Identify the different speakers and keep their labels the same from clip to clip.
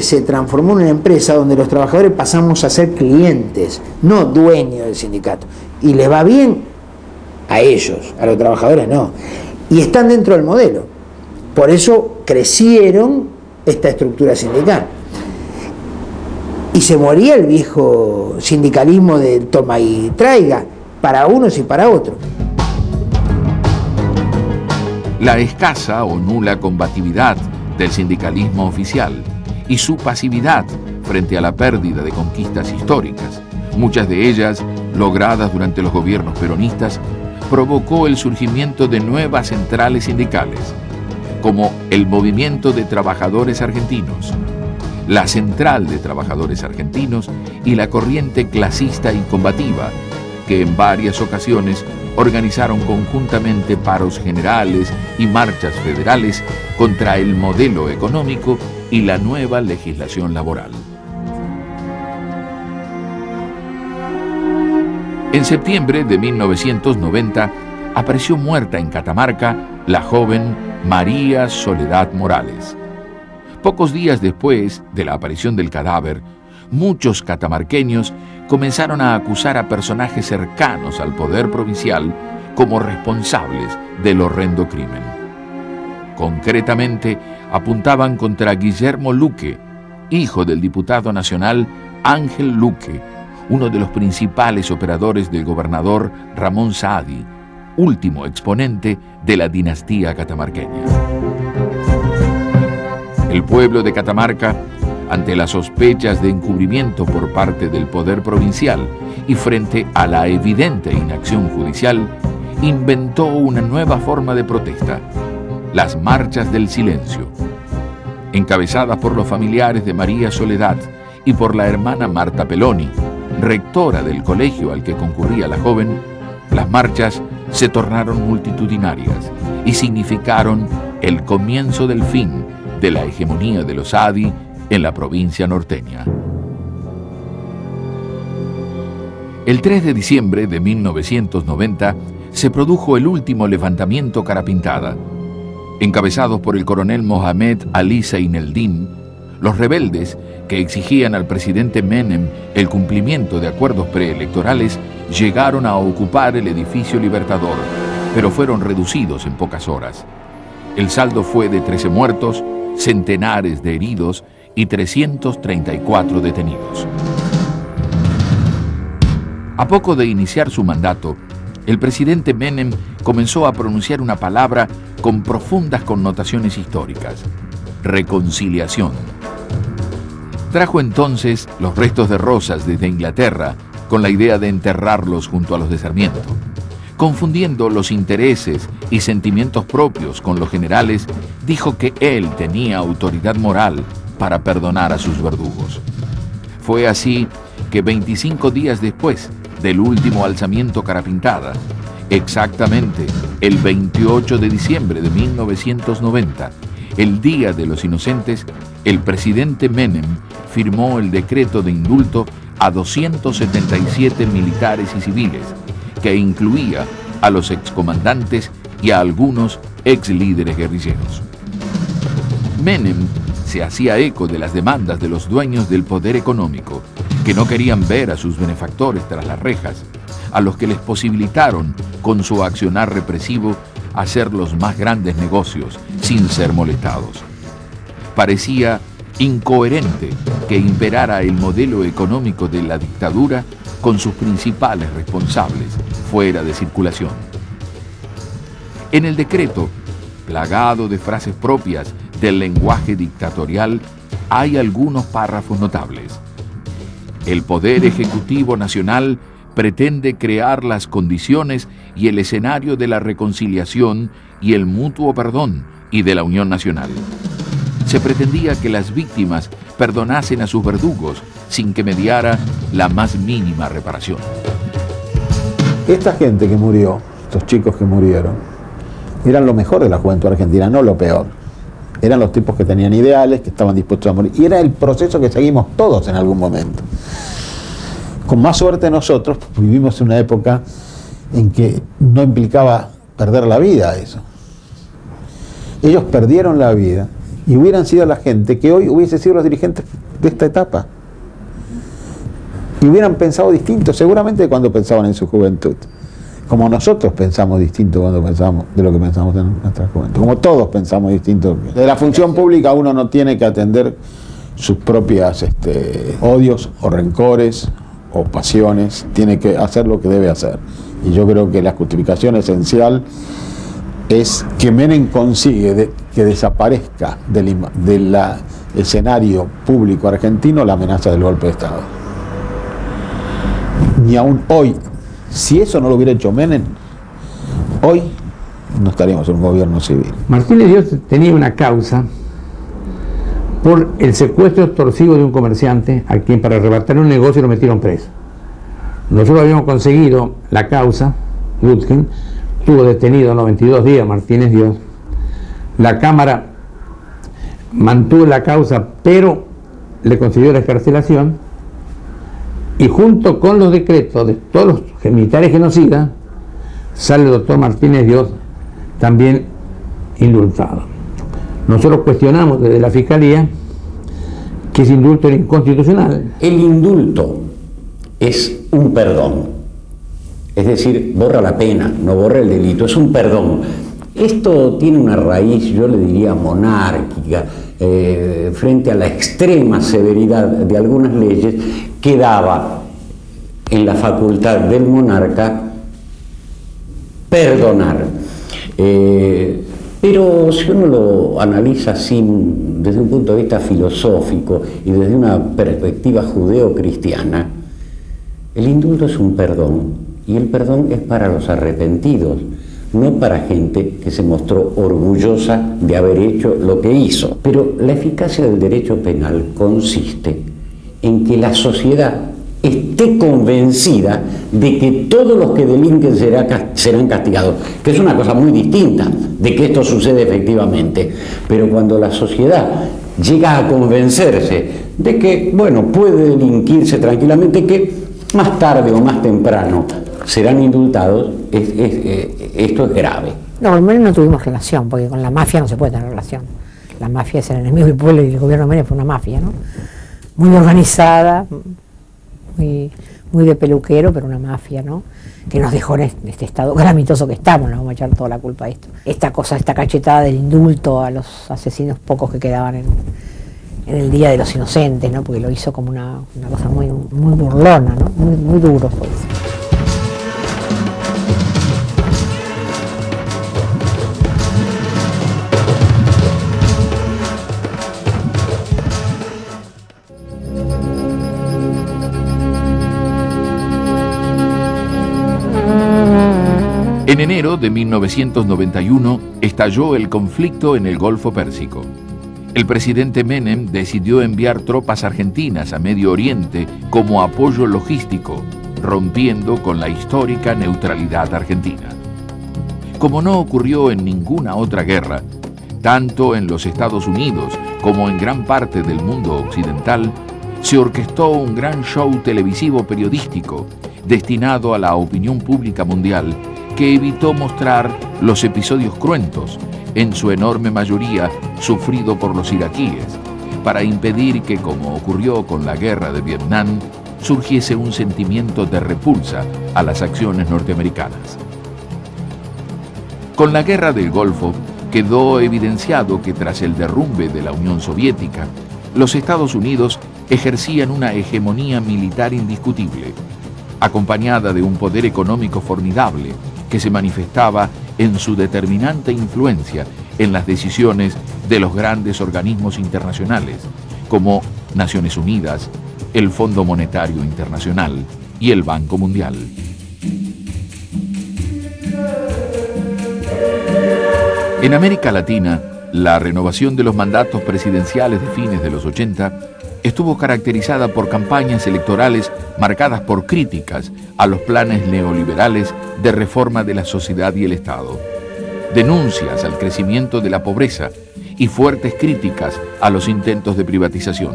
Speaker 1: se transformó en una empresa donde los trabajadores pasamos a ser clientes, no dueños del sindicato. Y les va bien a ellos, a los trabajadores no. Y están dentro del modelo. Por eso crecieron esta estructura sindical. Y se moría el viejo sindicalismo de toma y traiga, para unos y para otros.
Speaker 2: La escasa o nula combatividad del sindicalismo oficial y su pasividad frente a la pérdida de conquistas históricas, muchas de ellas logradas durante los gobiernos peronistas, provocó el surgimiento de nuevas centrales sindicales, como el Movimiento de Trabajadores Argentinos, la Central de Trabajadores Argentinos y la corriente clasista y combativa, que en varias ocasiones organizaron conjuntamente paros generales y marchas federales contra el modelo económico y la nueva legislación laboral. En septiembre de 1990 apareció muerta en Catamarca la joven María Soledad Morales. Pocos días después de la aparición del cadáver, muchos catamarqueños comenzaron a acusar a personajes cercanos al poder provincial como responsables del horrendo crimen. Concretamente, apuntaban contra Guillermo Luque, hijo del diputado nacional Ángel Luque, uno de los principales operadores del gobernador Ramón Saadi, último exponente de la dinastía catamarqueña. El pueblo de Catamarca, ante las sospechas de encubrimiento por parte del poder provincial y frente a la evidente inacción judicial, inventó una nueva forma de protesta: las marchas del silencio. Encabezadas por los familiares de María Soledad y por la hermana Marta Peloni, rectora del colegio al que concurría la joven, las marchas se tornaron multitudinarias y significaron el comienzo del fin de la hegemonía de los Saadi en la provincia norteña. El 3 de diciembre de 1990 se produjo el último levantamiento Carapintada. Encabezados por el coronel Mohamed Ali Zeineldin, los rebeldes, que exigían al presidente Menem el cumplimiento de acuerdos preelectorales, llegaron a ocupar el edificio Libertador, pero fueron reducidos en pocas horas. El saldo fue de 13 muertos, centenares de heridos y 334 detenidos. A poco de iniciar su mandato, el presidente Menem comenzó a pronunciar una palabra con profundas connotaciones históricas: reconciliación. Trajo entonces los restos de Rosas desde Inglaterra con la idea de enterrarlos junto a los de Sarmiento. Confundiendo los intereses y sentimientos propios con los generales, dijo que él tenía autoridad moral para perdonar a sus verdugos. Fue así que 25 días después del último alzamiento Carapintada, exactamente el 28 de diciembre de 1990, el Día de los Inocentes, el presidente Menem firmó el decreto de indulto a 277 militares y civiles, que incluía a los excomandantes y a algunos ex líderes guerrilleros. Menem se hacía eco de las demandas de los dueños del poder económico, que no querían ver a sus benefactores tras las rejas, a los que les posibilitaron, con su accionar represivo, hacer los más grandes negocios sin ser molestados. Parecía incoherente que imperara el modelo económico de la dictadura con sus principales responsables fuera de circulación. En el decreto, plagado de frases propias del lenguaje dictatorial, hay algunos párrafos notables. El Poder Ejecutivo Nacional pretende crear las condiciones y el escenario de la reconciliación y el mutuo perdón y de la unión nacional. Se pretendía que las víctimas perdonasen a sus verdugos sin que mediara la más mínima reparación.
Speaker 3: Esta gente que murió, estos chicos que murieron, eran lo mejor de la juventud argentina, no lo peor. Eran los tipos que tenían ideales, que estaban dispuestos a morir. Y era el proceso que seguimos todos en algún momento. Con más suerte nosotros vivimos en una época en que no implicaba perder la vida eso. Ellos perdieron la vida y hubieran sido la gente que hoy hubiese sido los dirigentes de esta etapa. Y hubieran pensado distinto, seguramente cuando pensaban en su juventud. Como nosotros pensamos distinto cuando pensamos de lo que pensamos en nuestra juventud. Como todos pensamos distinto. De la función pública uno no tiene que atender sus propias odios o rencores o pasiones. Tiene que hacer lo que debe hacer. Y yo creo que la justificación esencial es que Menem consigue que desaparezca del escenario público argentino la amenaza del golpe de Estado. Ni aún hoy, si eso no lo hubiera hecho Menem, hoy no estaríamos en un gobierno civil.
Speaker 4: Martínez Dios tenía una causa por el secuestro extorsivo de un comerciante a quien para arrebatar un negocio lo metieron preso. Nosotros habíamos conseguido la causa, Lutgen, estuvo detenido 92 días Martínez Dios. La Cámara mantuvo la causa, pero le concedió la excarcelación, y junto con los decretos de todos los militares genocidas, sale el doctor Martínez Dios también indultado. Nosotros cuestionamos desde la Fiscalía que ese indulto era inconstitucional.
Speaker 5: El indulto es un perdón, es decir, borra la pena, no borra el delito, es un perdón. Esto tiene una raíz, yo le diría, monárquica, frente a la extrema severidad de algunas leyes que daba en la facultad del monarca perdonar. Pero si uno lo analiza así desde un punto de vista filosófico y desde una perspectiva judeo-cristiana, el indulto es un perdón, y el perdón es para los arrepentidos, no para gente que se mostró orgullosa de haber hecho lo que hizo. Pero la eficacia del derecho penal consiste en que la sociedad esté convencida de que todos los que delinquen serán castigados, que es una cosa muy distinta de que esto sucede efectivamente. Pero cuando la sociedad llega a convencerse de que, bueno, puede delinquirse tranquilamente, que más tarde o más temprano serán indultados, esto es grave.
Speaker 6: No, con Menem no tuvimos relación, porque con la mafia no se puede tener relación. La mafia es el enemigo del pueblo y el gobierno de Menem fue una mafia, ¿no? Muy organizada, muy de peluquero, pero una mafia, ¿no? Que nos dejó en este estado calamitoso que estamos, nos vamos a echar toda la culpa a esto. Esta cachetada del indulto a los asesinos pocos que quedaban en el Día de los Inocentes, ¿no? Porque lo hizo como una cosa muy burlona, ¿no? Muy duro fue eso.
Speaker 2: En enero de 1991 estalló el conflicto en el Golfo Pérsico. El presidente Menem decidió enviar tropas argentinas a Medio Oriente como apoyo logístico, rompiendo con la histórica neutralidad argentina. Como no ocurrió en ninguna otra guerra, tanto en los Estados Unidos como en gran parte del mundo occidental, se orquestó un gran show televisivo periodístico destinado a la opinión pública mundial, que evitó mostrar los episodios cruentos, en su enorme mayoría sufrido por los iraquíes, para impedir que, como ocurrió con la guerra de Vietnam, surgiese un sentimiento de repulsa a las acciones norteamericanas. Con la guerra del Golfo quedó evidenciado que tras el derrumbe de la Unión Soviética, los Estados Unidos ejercían una hegemonía militar indiscutible, acompañada de un poder económico formidable que se manifestaba en su determinante influencia en las decisiones de los grandes organismos internacionales, como Naciones Unidas, el Fondo Monetario Internacional y el Banco Mundial. En América Latina, la renovación de los mandatos presidenciales de fines de los 80 estuvo caracterizada por campañas electorales marcadas por críticas a los planes neoliberales de reforma de la sociedad y el Estado, denuncias al crecimiento de la pobreza y fuertes críticas a los intentos de privatización.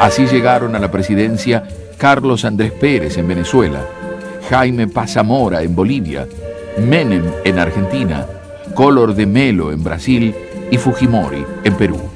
Speaker 2: Así llegaron a la presidencia Carlos Andrés Pérez en Venezuela, Jaime Paz Zamora en Bolivia, Menem en Argentina, Collor de Mello en Brasil y Fujimori en Perú.